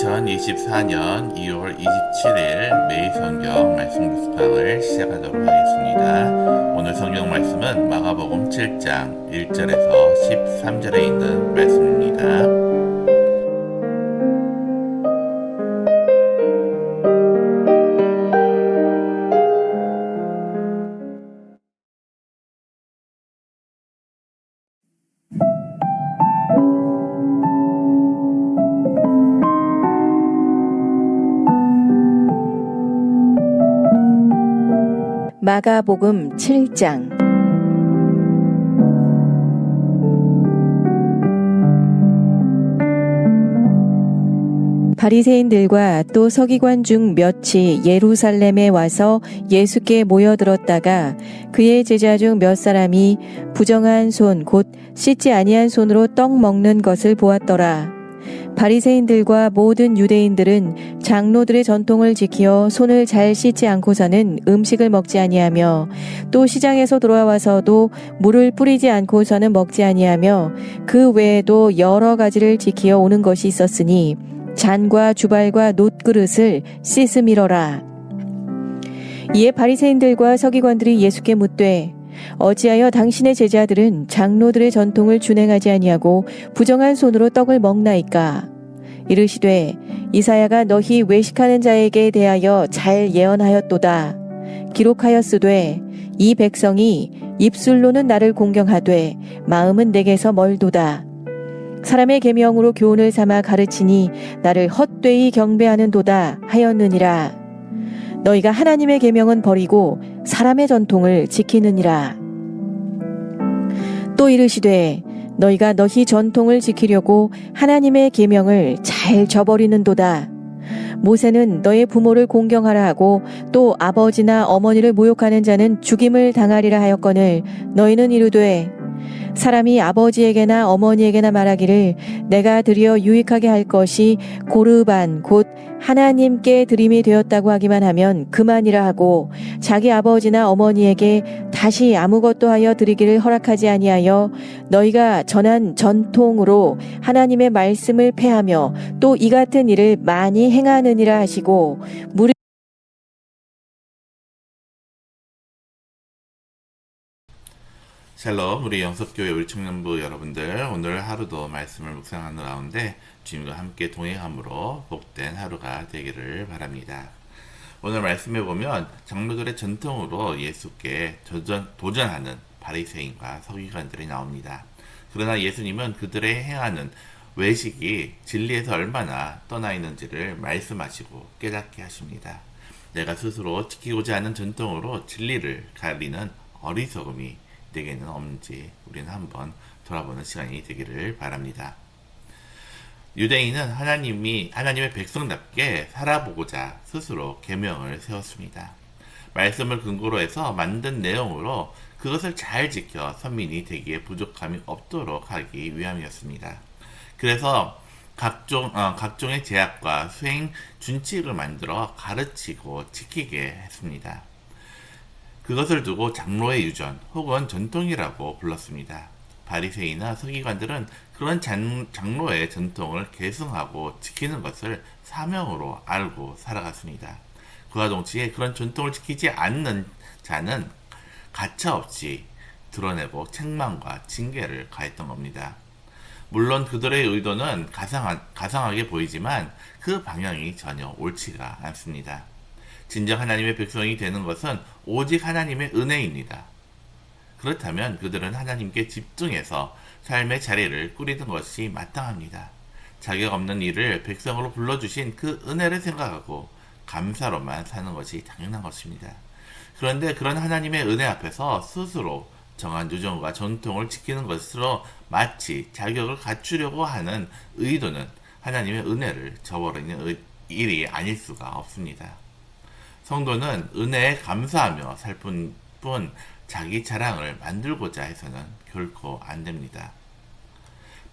2024년 2월 27일 매일 성경 말씀 묵상을 시작하도록 하겠습니다. 오늘 성경 말씀은 마가복음 7장 1절에서 13절에 있는 말씀입니다. 마가복음 7장. 바리새인들과 또 서기관 중 몇이 예루살렘에 와서 예수께 모여들었다가 그의 제자 중 몇 사람이 부정한 손 곧 씻지 아니한 손으로 떡 먹는 것을 보았더라. 바리새인들과 모든 유대인들은 장로들의 전통을 지키어 손을 잘 씻지 않고서는 음식을 먹지 아니하며 또 시장에서 돌아와서도 물을 뿌리지 않고서는 먹지 아니하며 그 외에도 여러 가지를 지키어 오는 것이 있었으니 잔과 주발과 놋그릇을 씻음이러라. 이에 바리새인들과 서기관들이 예수께 묻되 어찌하여 당신의 제자들은 장로들의 전통을 준행하지 아니하고 부정한 손으로 떡을 먹나이까? 이르시되 이사야가 너희 외식하는 자에게 대하여 잘 예언하였도다. 기록하였으되 이 백성이 입술로는 나를 공경하되 마음은 내게서 멀도다. 사람의 계명으로 교훈을 삼아 가르치니 나를 헛되이 경배하는도다 하였느니라. 너희가 하나님의 계명은 버리고 사람의 전통을 지키느니라. 또 이르시되 너희가 너희 전통을 지키려고 하나님의 계명을 잘 저버리는도다. 모세는 너의 부모를 공경하라 하고 또 아버지나 어머니를 모욕하는 자는 죽임을 당하리라 하였거늘 너희는 이르되 사람이 아버지에게나 어머니에게나 말하기를 내가 드려 유익하게 할 것이 고르반 곧 하나님께 드림이 되었다고 하기만 하면 그만이라 하고 자기 아버지나 어머니에게 다시 아무것도 하여 드리기를 허락하지 아니하여 너희가 전한 전통으로 하나님의 말씀을 폐하며 또 이 같은 일을 많이 행하느니라 하시고 샬롬, 우리 영석교회 우리 청년부 여러분들, 오늘 하루도 말씀을 묵상하는 가운데 주님과 함께 동행함으로 복된 하루가 되기를 바랍니다. 오늘 말씀에 보면 장로들의 전통으로 예수께 도전하는 바리새인과 서기관들이 나옵니다. 그러나 예수님은 그들의 행하는 외식이 진리에서 얼마나 떠나 있는지를 말씀하시고 깨닫게 하십니다. 내가 스스로 지키고자 하는 전통으로 진리를 가리는 어리석음이 내게는 없는지 우리는 한번 돌아보는 시간이 되기를 바랍니다. 유대인은 하나님의 백성답게 살아보고자 스스로 계명을 세웠습니다. 말씀을 근거로 해서 만든 내용으로 그것을 잘 지켜 선민이 되기에 부족함이 없도록 하기 위함이었습니다. 그래서 각종의 제약과 수행 준칙을 만들어 가르치고 지키게 했습니다. 그것을 두고 장로의 유전 혹은 전통이라고 불렀습니다. 바리새인이나 서기관들은 그런 장로의 전통을 계승하고 지키는 것을 사명으로 알고 살아갔습니다. 그와 동시에 그런 전통을 지키지 않는 자는 가차없이 드러내고 책망과 징계를 가했던 겁니다. 물론 그들의 의도는 가상하게 보이지만 그 방향이 전혀 옳지가 않습니다. 진정 하나님의 백성이 되는 것은 오직 하나님의 은혜입니다. 그렇다면 그들은 하나님께 집중해서 삶의 자리를 꾸리는 것이 마땅합니다. 자격 없는 일을 백성으로 불러주신 그 은혜를 생각하고 감사로만 사는 것이 당연한 것입니다. 그런데 그런 하나님의 은혜 앞에서 스스로 정한 유전과 전통을 지키는 것으로 마치 자격을 갖추려고 하는 의도는 하나님의 은혜를 저버리는 일이 아닐 수가 없습니다. 성도는 은혜에 감사하며 살 뿐 자기 자랑을 만들고자 해서는 결코 안 됩니다.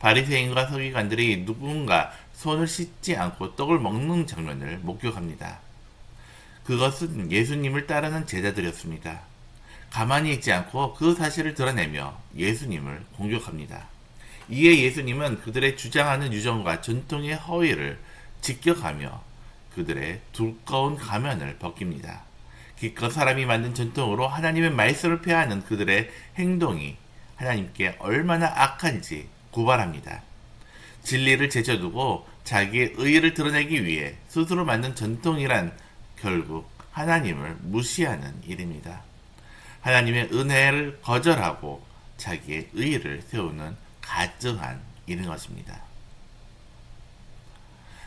바리새인과 서기관들이 누군가 손을 씻지 않고 떡을 먹는 장면을 목격합니다. 그것은 예수님을 따르는 제자들이었습니다. 가만히 있지 않고 그 사실을 드러내며 예수님을 공격합니다. 이에 예수님은 그들의 주장하는 유전과 전통의 허위를 지켜가며 그들의 두꺼운 가면을 벗깁니다. 기껏 사람이 만든 전통으로 하나님의 말씀을 폐하는 그들의 행동이 하나님께 얼마나 악한지 고발합니다. 진리를 제쳐두고 자기의 의의를 드러내기 위해 스스로 만든 전통이란 결국 하나님을 무시하는 일입니다. 하나님의 은혜를 거절하고 자기의 의의를 세우는 가증한 일인 것입니다.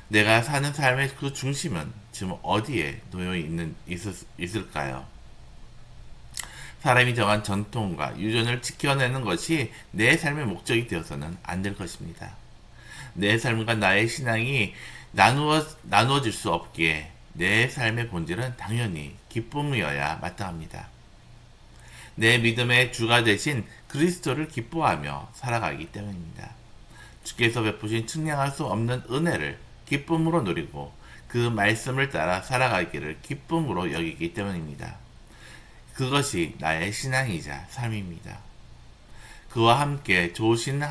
내가 사는 삶의 그 중심은 지금 어디에 놓여 있을까요? 사람이 정한 전통과 유전을 지켜내는 것이 내 삶의 목적이 되어서는 안 될 것입니다. 내 삶과 나의 신앙이 나누어질 수 없기에 내 삶의 본질은 당연히 기쁨이어야 마땅합니다. 내 믿음의 주가 되신 그리스도를 기뻐하며 살아가기 때문입니다. 주께서 베푸신 측량할 수 없는 은혜를 기쁨으로 누리고 그 말씀을 따라 살아가기를 기쁨으로 여기기 때문입니다. 그것이 나의 신앙이자 삶입니다. 그와 함께 좋으신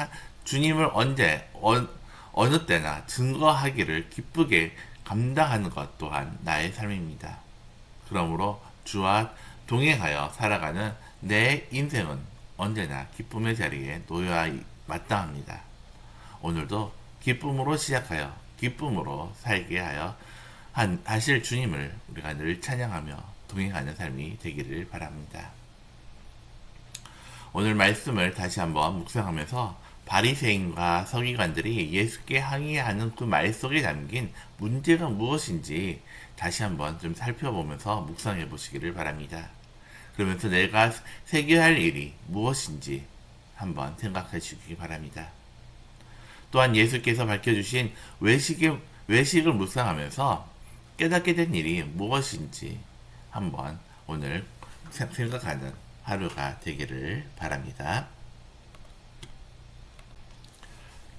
주님을 어느 때나 증거하기를 기쁘게 감당하는 것 또한 나의 삶입니다. 그러므로 주와 동행하여 살아가는 내 인생은 언제나 기쁨의 자리에 놓여야 마땅합니다. 오늘도 기쁨으로 시작하여 기쁨으로 살게 하여 하실 주님을 우리가 늘 찬양하며 동행하는 삶이 되기를 바랍니다. 오늘 말씀을 다시 한번 묵상하면서 바리새인과 서기관들이 예수께 항의하는 그 말 속에 담긴 문제가 무엇인지 다시 한번 좀 살펴보면서 묵상해 보시기를 바랍니다. 그러면서 내가 새겨야 할 일이 무엇인지 한번 생각해 주시기 바랍니다. 또한 예수께서 밝혀주신 외식을 묵상하면서 깨닫게 된 일이 무엇인지 한번 오늘 생각하는 하루가 되기를 바랍니다.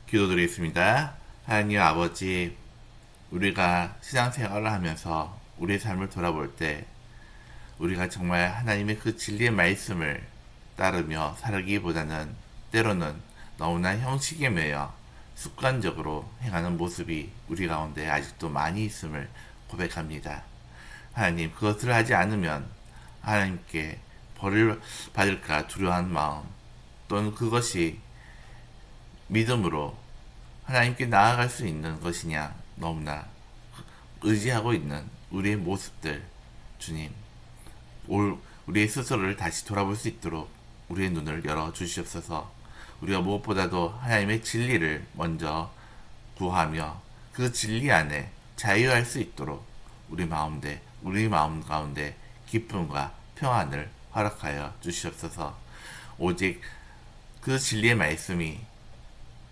기도드리겠습니다. 하나님 아버지, 우리가 신앙생활을 하면서 우리의 삶을 돌아볼 때 우리가 정말 하나님의 그 진리의 말씀을 따르며 살기보다는 때로는 너무나 형식에 매여 습관적으로 행하는 모습이 우리 가운데 아직도 많이 있음을 고백합니다. 하나님, 그것을 하지 않으면 하나님께 벌을 받을까 두려워하는 마음, 또는 그것이 믿음으로 하나님께 나아갈 수 있는 것이냐 너무나 의지하고 있는 우리의 모습들, 주님, 우리의 스스로를 다시 돌아볼 수 있도록 우리의 눈을 열어 주시옵소서. 우리가 무엇보다도 하나님의 진리를 먼저 구하며 그 진리 안에 자유할 수 있도록 우리 마음 가운데 기쁨과 평안을 허락하여 주시옵소서. 오직 그 진리의 말씀이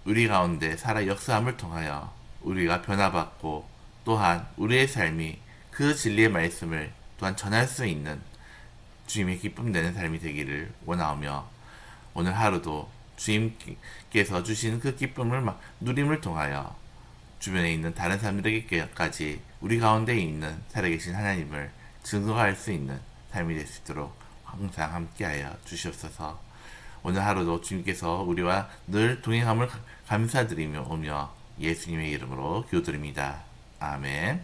우리 가운데 살아 역사함을 통하여 우리가 변화받고 또한 우리의 삶이 그 진리의 말씀을 또한 전할 수 있는 주님의 기쁨 되는 삶이 되기를 원하오며, 오늘 하루도 주님께서 주신 그 기쁨을 누림을 통하여 주변에 있는 다른 사람들에게까지 우리 가운데 있는 살아계신 하나님을 증거할 수 있는 삶이 될 수 있도록 항상 함께하여 주시옵소서. 오늘 하루도 주님께서 우리와 늘 동행함을 감사드리며 오며 예수님의 이름으로 기도드립니다. 아멘.